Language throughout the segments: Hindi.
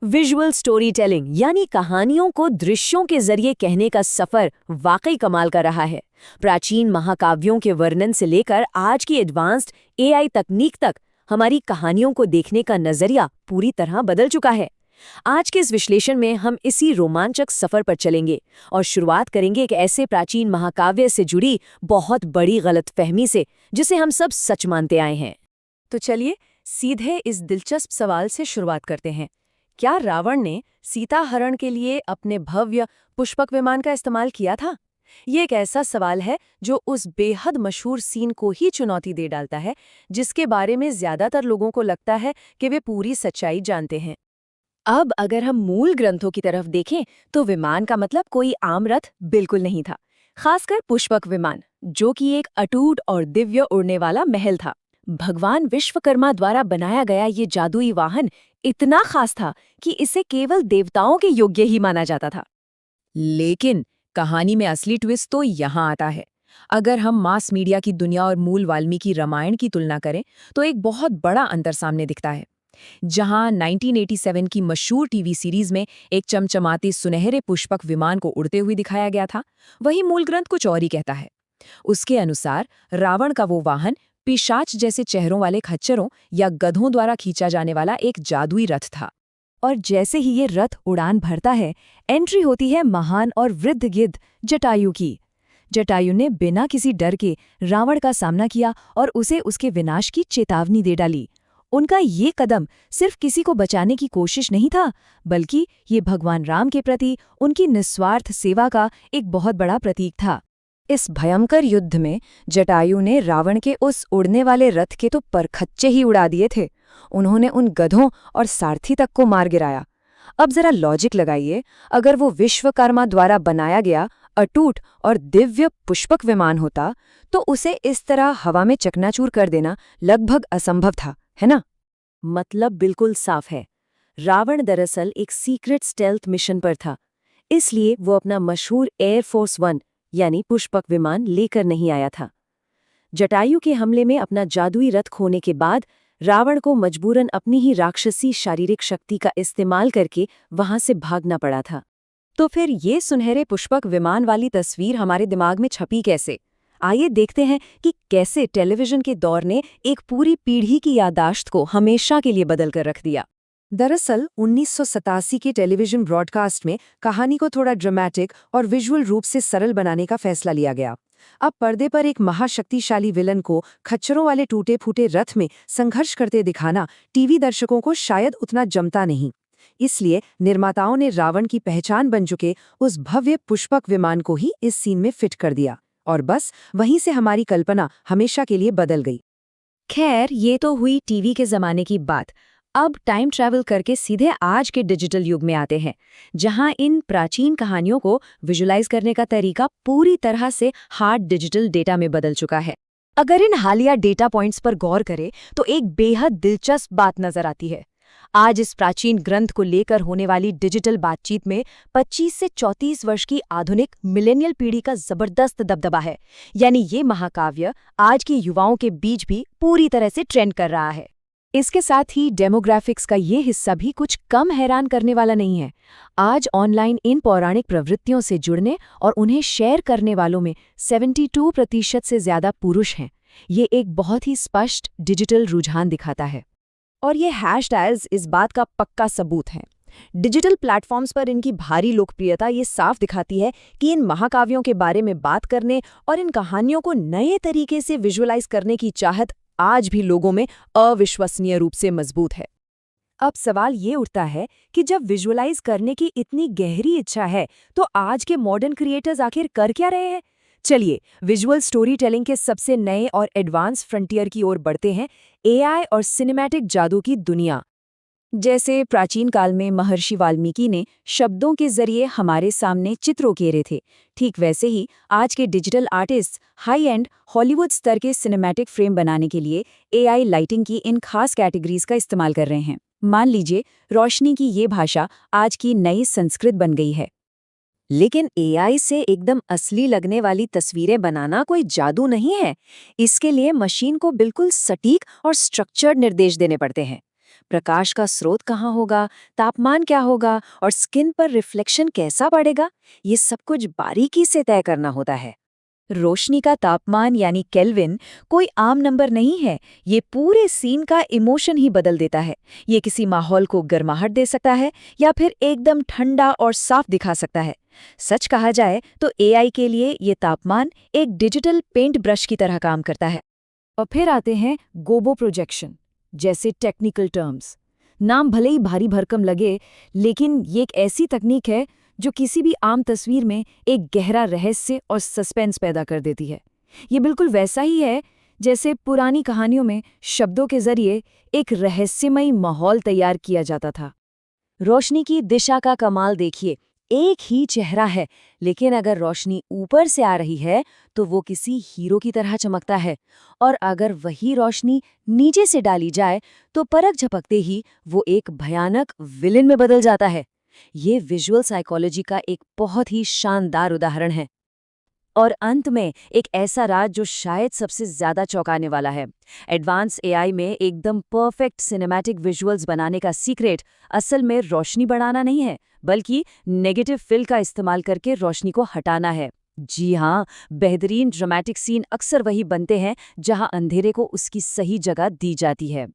विजुअल स्टोरी टेलिंग यानी कहानियों को दृश्यों के जरिए कहने का सफर वाकई कमाल का रहा है। प्राचीन महाकाव्यों के वर्णन से लेकर आज की एडवांस्ड एआई तकनीक तक हमारी कहानियों को देखने का नजरिया पूरी तरह बदल चुका है। आज के इस विश्लेषण में हम इसी रोमांचक सफर पर चलेंगे और शुरुआत करेंगे एक ऐसे प्राचीन महाकाव्य से जुड़ी बहुत बड़ी गलतफहमी से जिसे हम सब सच मानते आए हैं। तो चलिए सीधे इस दिलचस्प सवाल से शुरुआत करते हैं। क्या रावण ने सीता हरण के लिए अपने भव्य पुष्पक विमान का इस्तेमाल किया था? ये एक ऐसा सवाल है जो उस बेहद मशहूर सीन को ही चुनौती दे डालता है, जिसके बारे में ज्यादातर लोगों को लगता है कि वे पूरी सच्चाई जानते हैं। अब अगर हम मूल ग्रंथों की तरफ देखें तो विमान का मतलब कोई आम रथ बिल्कुल नहीं था, खासकर पुष्पक विमान, जो कि एक अटूट और दिव्य उड़ने वाला महल था। भगवान विश्वकर्मा द्वारा बनाया गया ये जादुई वाहन इतना खास था कि इसे केवल देवताओं के योग्य ही माना जाता था। लेकिन कहानी में असली ट्विस्ट तो यहाँ आता है। अगर हम मास मीडिया की दुनिया और मूल वाल्मीकि रामायण की तुलना करें तो एक बहुत बड़ा अंतर सामने दिखता है। जहां 1987 की मशहूर टीवी सीरीज में एक चमचमाते सुनहरे पुष्पक विमान को उड़ते हुए दिखाया गया था, वही मूल ग्रंथ कुछ और ही कहता है। उसके अनुसार रावण का वो वाहन पिशाच जैसे चेहरों वाले खच्चरों या गधों द्वारा खींचा जाने वाला एक जादुई रथ था। और जैसे ही ये रथ उड़ान भरता है, एंट्री होती है महान और वृद्ध गिद्ध जटायु की। जटायु ने बिना किसी डर के रावण का सामना किया और उसे उसके विनाश की चेतावनी दे डाली। उनका ये कदम सिर्फ किसी को बचाने की कोशिश नहीं था, बल्कि ये भगवान राम के प्रति उनकी निस्वार्थ सेवा का एक बहुत बड़ा प्रतीक था। इस भयंकर युद्ध में जटायु ने रावण के उस उड़ने वाले रथ के तो परखच्चे ही उड़ा दिए थे। उन्होंने उन गधों और सारथी तक को मार गिराया। अब जरा लॉजिक लगाइए, अगर वो विश्वकर्मा द्वारा बनाया गया अटूट और दिव्य पुष्पक विमान होता तो उसे इस तरह हवा में चकनाचूर कर देना लगभग असंभव था, है ना? मतलब बिल्कुल साफ है, रावण दरअसल एक सीक्रेट स्टेल्थ मिशन पर था, इसलिए वो अपना मशहूर एयरफोर्स 1 यानी पुष्पक विमान लेकर नहीं आया था। जटायु के हमले में अपना जादुई रथ खोने के बाद रावण को मजबूरन अपनी ही राक्षसी शारीरिक शक्ति का इस्तेमाल करके वहां से भागना पड़ा था। तो फिर ये सुनहरे पुष्पक विमान वाली तस्वीर हमारे दिमाग में छपी कैसे? आइए देखते हैं कि कैसे टेलीविजन के दौर ने एक पूरी पीढ़ी की याददाश्त को हमेशा के लिए बदल कर रख दिया। दरअसल 1987 के टेलीविजन ब्रॉडकास्ट में कहानी को थोड़ा ड्रामेटिक और विजुअल रूप से सरल बनाने का फैसला लिया गया। अब पर्दे पर एक महाशक्तिशाली विलन को खच्चरों वाले टूटे फूटे रथ में संघर्ष करते दिखाना टीवी दर्शकों को शायद उतना जमता नहीं। इसलिए निर्माताओं ने रावण की पहचान बन चुके उस भव्य पुष्पक विमान को ही इस सीन में फिट कर दिया, और बस वहीं से हमारी कल्पना हमेशा के लिए बदल गई। खैर, ये तो हुई टीवी के जमाने की बात। अब टाइम ट्रैवल करके सीधे आज के डिजिटल युग में आते हैं, जहां इन प्राचीन कहानियों को विजुलाइज करने का तरीका पूरी तरह से हार्ड डिजिटल डेटा में बदल चुका है। अगर इन हालिया डेटा पॉइंट्स पर गौर करें तो एक बेहद दिलचस्प बात नजर आती है। आज इस प्राचीन ग्रंथ को लेकर होने वाली डिजिटल बातचीत में 25 से 34 वर्ष की आधुनिक मिलेनियल पीढ़ी का जबरदस्त दबदबा है। यानी ये महाकाव्य आज के युवाओं के बीच भी पूरी तरह से ट्रेंड कर रहा है। इसके साथ ही डेमोग्राफिक्स का ये हिस्सा भी कुछ कम हैरान करने वाला नहीं है। आज ऑनलाइन इन पौराणिक प्रवृत्तियों से जुड़ने और उन्हें शेयर करने वालों में 72% से ज्यादा पुरुष हैं। ये एक बहुत ही स्पष्ट डिजिटल रुझान दिखाता है। और ये हैशटैग्स इस बात का पक्का सबूत हैं। डिजिटल प्लेटफॉर्म्स पर इनकी भारी लोकप्रियता ये साफ दिखाती है कि इन महाकाव्यों के बारे में बात करने और इन कहानियों को नए तरीके से विजुअलाइज करने की चाहत आज भी लोगों में अविश्वसनीय रूप से मजबूत है। अब सवाल ये उठता है कि जब विजुअलाइज करने की इतनी गहरी इच्छा है तो आज के मॉडर्न क्रिएटर्स आखिर कर क्या रहे हैं? चलिए विजुअल स्टोरी टेलिंग के सबसे नए और एडवांस फ्रंटियर की ओर बढ़ते हैं, एआई और सिनेमैटिक जादू की दुनिया। जैसे प्राचीन काल में महर्षि वाल्मीकि ने शब्दों के जरिए हमारे सामने चित्र उकेरे थे, ठीक वैसे ही आज के digital artist high and Hollywood स्तर के सिनेमैटिक फ्रेम बनाने के लिए एआई लाइटिंग की इन खास कैटेगरीज का इस्तेमाल कर रहे हैं। मान लीजिए रोशनी की ये भाषा आज की नई संस्कृत बन गई है। लेकिन एआई से एकदम असली लगने वाली तस्वीरें बनाना कोई जादू नहीं है। इसके लिए मशीन को बिल्कुल सटीक और स्ट्रक्चर्ड निर्देश देने पड़ते हैं। प्रकाश का स्रोत कहाँ होगा, तापमान क्या होगा और स्किन पर रिफ्लेक्शन कैसा पड़ेगा, ये सब कुछ बारीकी से तय करना होता है। रोशनी का तापमान यानी केल्विन कोई आम नंबर नहीं है, ये पूरे सीन का इमोशन ही बदल देता है। ये किसी माहौल को गर्माहट दे सकता है या फिर एकदम ठंडा और साफ दिखा सकता है। सच कहा जाए तो एआई के लिए ये तापमान एक डिजिटल पेंट ब्रश की तरह काम करता है। और फिर आते हैं गोबो प्रोजेक्शन जैसे टेक्निकल टर्म्स। नाम भले ही भारी भरकम लगे, लेकिन ये एक ऐसी तकनीक है जो किसी भी आम तस्वीर में एक गहरा रहस्य और सस्पेंस पैदा कर देती है। ये बिल्कुल वैसा ही है जैसे पुरानी कहानियों में शब्दों के जरिए एक रहस्यमयी माहौल तैयार किया जाता था। रोशनी की दिशा का कमाल देखिए, एक ही चेहरा है, लेकिन अगर रोशनी ऊपर से आ रही है तो वो किसी हीरो की तरह चमकता है, और अगर वही रोशनी नीचे से डाली जाए तो पलक झपकते ही वो एक भयानक विलेन में बदल जाता है। ये विजुअल साइकोलॉजी का एक बहुत ही शानदार उदाहरण है। और अंत में एक ऐसा राज जो शायद सबसे ज्यादा चौंकाने वाला है। एडवांस एआई में एकदम परफेक्ट सिनेमैटिक विजुअल्स बनाने का सीक्रेट असल में रोशनी बढ़ाना नहीं है, बल्कि नेगेटिव फिल का इस्तेमाल करके रोशनी को हटाना है। जी हाँ, बेहतरीन ड्रामेटिक सीन अक्सर वही बनते हैं जहां अंधेरे को उसकी सही जगह दी जाती है।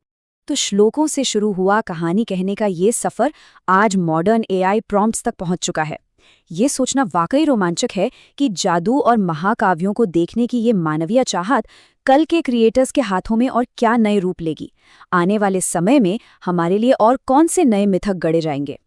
तो श्लोकों से शुरू हुआ कहानी कहने का ये सफ़र आज मॉडर्न एआई प्रॉम्प्ट्स तक पहुंच चुका है। ये सोचना वाकई रोमांचक है कि जादू और महाकाव्यों को देखने की ये मानवीय चाहत कल के क्रिएटर्स के हाथों में और क्या नए रूप लेगी। आने वाले समय में हमारे लिए और कौन से नए मिथक गढ़े जाएंगे।